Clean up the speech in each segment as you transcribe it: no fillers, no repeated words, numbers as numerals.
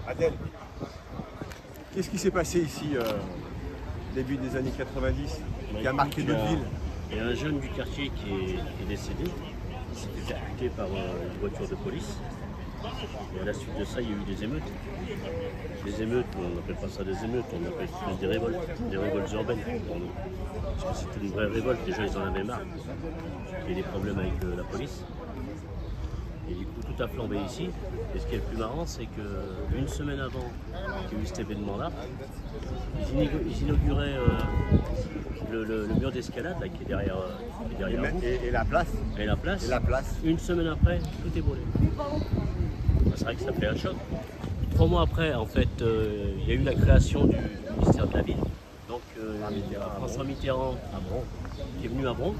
Adèle, qu'est-ce qui s'est passé ici début des années 90 qui a marqué notre ville? Il y a un jeune du quartier qui est décédé. Il s'est fait percuter par une voiture de police. Et à la suite de ça, il y a eu des émeutes. Les émeutes, on n'appelle pas ça des émeutes, on appelle ça des révoltes urbaines pour nous. Parce que c'était une vraie révolte, les gens ils en avaient marre. Il y a des problèmes avec la police. Et du coup, tout a flambé ici. Et ce qui est le plus marrant, c'est qu'une semaine avant qu'il y ait eu cet événement-là, ils inauguraient le mur d'escalade là, qui est derrière vous. Et la place. Et la place. Et la place. Une semaine après, tout est brûlé. C'est vrai que ça fait un choc. 3 mois après, en fait, il y a eu la création du ministère de la Ville. Donc, François Mitterrand qui est venu à Bron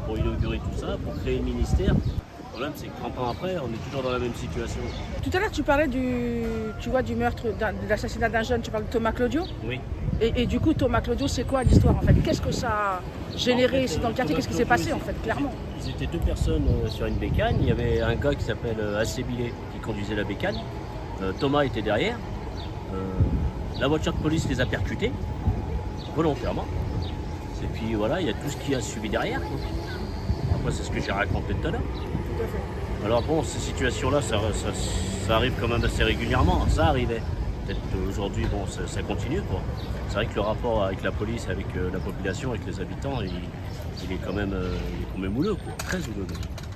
pour inaugurer tout ça, pour créer le ministère. Le problème, c'est que 30 ans après, on est toujours dans la même situation. Tout à l'heure, tu parlais du meurtre, de l'assassinat d'un jeune, tu parles de Thomas Claudio. Oui. Et du coup, Thomas Claudio, c'est quoi l'histoire en fait? Qu'est-ce que ça a généré ici dans le quartier? Qu'est-ce qui s'est passé en fait, clairement? Ils étaient 2 personnes sur une bécane. Il y avait un gars qui s'appelle Assébilé qui conduisait la bécane. Thomas était derrière. La voiture de police les a percutés, volontairement. Et puis voilà, il y a tout ce qui a suivi derrière, quoi. Après, c'est ce que j'ai raconté tout à l'heure. Tout à fait. Alors bon, ces situations-là, ça arrive quand même assez régulièrement. Ça arrivait. Peut-être qu'aujourd'hui, bon, ça continue, quoi. C'est vrai que le rapport avec la police, avec la population, avec les habitants, il est quand même houleux, quoi. Très houleux.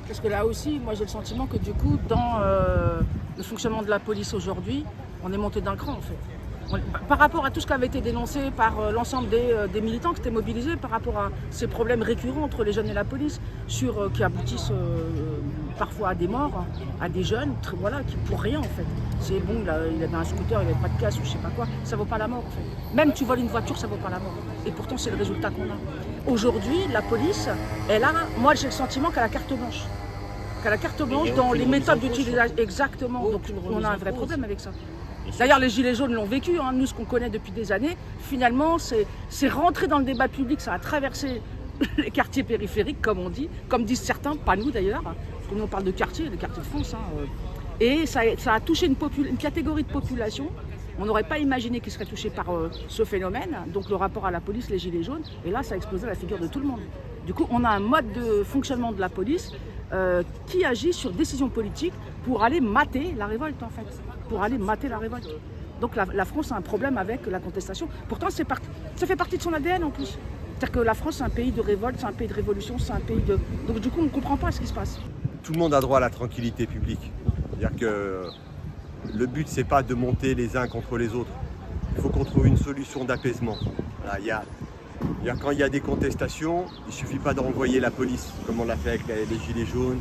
Parce que là aussi, moi j'ai le sentiment que du coup, dans le fonctionnement de la police aujourd'hui, on est monté d'un cran en fait. Par rapport à tout ce qui avait été dénoncé par l'ensemble des militants qui étaient mobilisés, par rapport à ces problèmes récurrents entre les jeunes et la police, qui aboutissent parfois à des morts, à des jeunes, voilà, qui pour rien en fait. C'est bon, il avait un scooter, il n'avait pas de casse ou je sais pas quoi, ça vaut pas la mort en fait. Même tu voles une voiture, ça vaut pas la mort. Et pourtant c'est le résultat qu'on a. Aujourd'hui, la police, moi j'ai le sentiment qu'elle a carte blanche. Qu'elle a carte blanche dans les méthodes d'utilisation. Exactement, donc on a un vrai problème avec ça. D'ailleurs, les Gilets jaunes l'ont vécu, hein. Nous, ce qu'on connaît depuis des années, finalement, c'est rentré dans le débat public, ça a traversé les quartiers périphériques, comme on dit, comme disent certains, pas nous d'ailleurs, hein, parce que nous on parle de quartiers, les quartiers de France, hein, et ça a touché une catégorie de population. On n'aurait pas imaginé qu'ils seraient touchés par ce phénomène, donc le rapport à la police, les Gilets jaunes, et là, ça a explosé la figure de tout le monde. Du coup, on a un mode de fonctionnement de la police qui agit sur décision politique pour aller mater la révolte en fait, pour aller mater la révolte. Donc la France a un problème avec la contestation. Pourtant ça fait partie de son ADN en plus. C'est-à-dire que la France c'est un pays de révolte, c'est un pays de révolution, c'est un pays de... Donc du coup on ne comprend pas ce qui se passe. Tout le monde a droit à la tranquillité publique. C'est-à-dire que le but c'est pas de monter les uns contre les autres. Il faut qu'on trouve une solution d'apaisement. Voilà, quand il y a des contestations, il ne suffit pas d'envoyer la police, comme on l'a fait avec les Gilets jaunes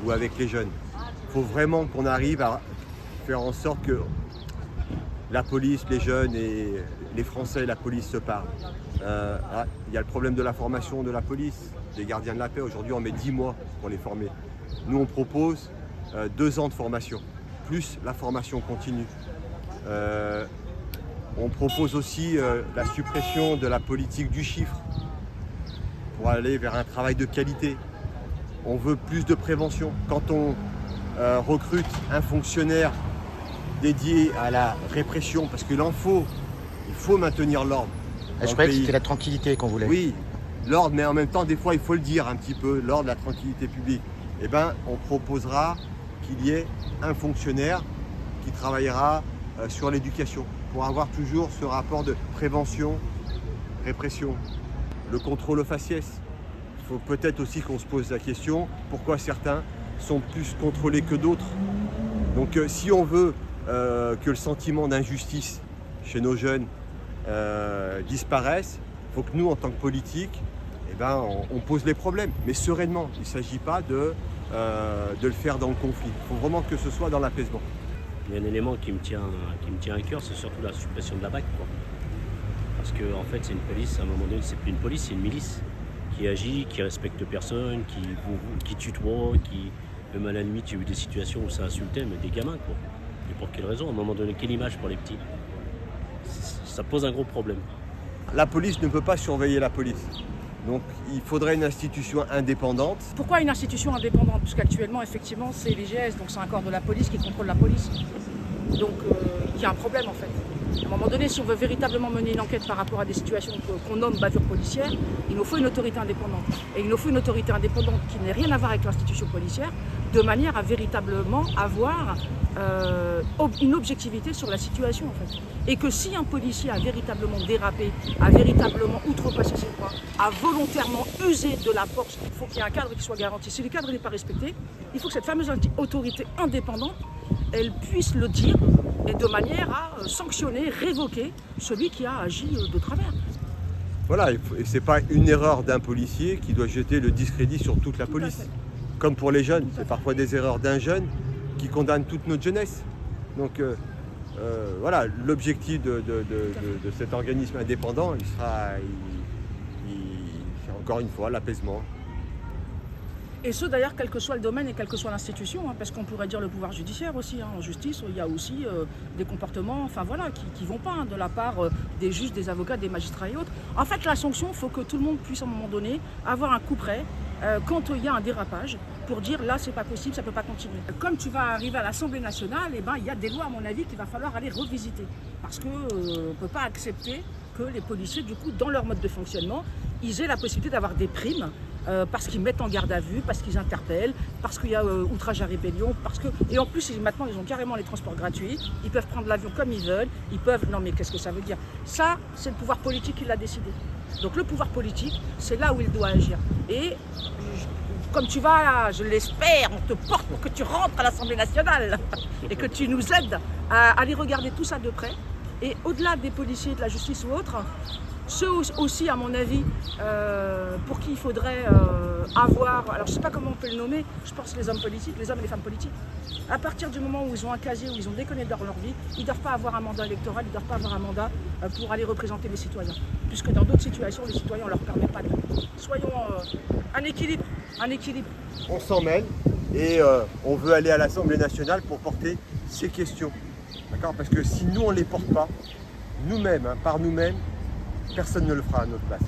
ou avec les jeunes. Il faut vraiment qu'on arrive à faire en sorte que la police, les jeunes et les Français et la police se parlent. Il y a le problème de la formation de la police, des gardiens de la paix. Aujourd'hui, on met 10 mois pour les former. Nous, on propose 2 ans de formation, plus la formation continue. On propose aussi la suppression de la politique du chiffre pour aller vers un travail de qualité. On veut plus de prévention. Quand on recrute un fonctionnaire dédié à la répression, parce qu'il faut maintenir l'ordre. Je croyais que c'était la tranquillité qu'on voulait. Oui, l'ordre, mais en même temps, des fois, il faut le dire un petit peu, l'ordre, la tranquillité publique. Eh bien, on proposera qu'il y ait un fonctionnaire qui travaillera sur l'éducation, pour avoir toujours ce rapport de prévention, répression. Le contrôle aux faciès. Il faut peut-être aussi qu'on se pose la question, pourquoi certains sont plus contrôlés que d'autres. Donc si on veut que le sentiment d'injustice chez nos jeunes disparaisse, il faut que nous, en tant que politiques, on pose les problèmes, mais sereinement. Il ne s'agit pas de le faire dans le conflit. Il faut vraiment que ce soit dans l'apaisement. Il y a un élément qui me tient à cœur, c'est surtout la suppression de la BAC, quoi. Parce que en fait, c'est une police, à un moment donné, c'est plus une police, c'est une milice qui agit, qui respecte personne, qui tutoie, qui même à la nuit, tu as eu des situations où ça insultait, mais des gamins, quoi. Et pour quelle raison? À un moment donné, quelle image pour les petits? Ça pose un gros problème. La police ne peut pas surveiller la police. Donc il faudrait une institution indépendante. Pourquoi une institution indépendante? Parce qu'actuellement, effectivement, c'est l'IGS, donc c'est un corps de la police qui contrôle la police. Donc il y a un problème en fait. À un moment donné, si on veut véritablement mener une enquête par rapport à des situations qu'on nomme bavure policière, il nous faut une autorité indépendante. Et il nous faut une autorité indépendante qui n'ait rien à voir avec l'institution policière, de manière à véritablement avoir une objectivité sur la situation en fait. Et que si un policier a véritablement dérapé, a véritablement outrepassé ses droits, a volontairement usé de la force, il faut qu'il y ait un cadre qui soit garanti. Si le cadre n'est pas respecté, il faut que cette fameuse autorité indépendante, elle puisse le dire et de manière à sanctionner, révoquer celui qui a agi de travers. Voilà, et ce n'est pas une erreur d'un policier qui doit jeter le discrédit sur toute la police. Comme pour les jeunes, c'est parfois des erreurs d'un jeune qui condamne toute notre jeunesse. Donc voilà, l'objectif de cet organisme indépendant, c'est encore une fois l'apaisement. Et ce d'ailleurs, quel que soit le domaine et quelle que soit l'institution, hein, parce qu'on pourrait dire le pouvoir judiciaire aussi. Hein, en justice, il y a aussi des comportements qui vont pas de la part des juges, des avocats, des magistrats et autres. En fait, la sanction, il faut que tout le monde puisse à un moment donné avoir un coup près quand il y a un dérapage pour dire là, c'est pas possible, ça peut pas continuer. Comme tu vas arriver à l'Assemblée nationale, il y a des lois, à mon avis, qu'il va falloir aller revisiter. Parce qu'on ne peut pas accepter que les policiers, du coup, dans leur mode de fonctionnement, ils aient la possibilité d'avoir des primes parce qu'ils mettent en garde à vue, parce qu'ils interpellent, parce qu'il y a outrage à rébellion, et en plus maintenant ils ont carrément les transports gratuits, ils peuvent prendre l'avion comme ils veulent, non mais qu'est-ce que ça veut dire? Ça, c'est le pouvoir politique qui l'a décidé. Donc le pouvoir politique, c'est là où il doit agir. Et comme tu vas, je l'espère, on te porte pour que tu rentres à l'Assemblée nationale et que tu nous aides à aller regarder tout ça de près. Et au-delà des policiers, de la justice ou autres, ceux aussi, à mon avis, pour qui il faudrait avoir, alors je ne sais pas comment on peut le nommer, je pense les hommes politiques, les hommes et les femmes politiques, à partir du moment où ils ont un casier, où ils ont déconné dans leur vie, ils ne doivent pas avoir un mandat électoral, ils ne doivent pas avoir un mandat pour aller représenter les citoyens. Puisque dans d'autres situations, les citoyens ne leur permettent pas de. Soyons un équilibre. On s'en mêle et on veut aller à l'Assemblée nationale pour porter ces questions. D'accord ? Parce que si nous, on ne les porte pas, nous-mêmes, par nous-mêmes, personne ne le fera à notre place.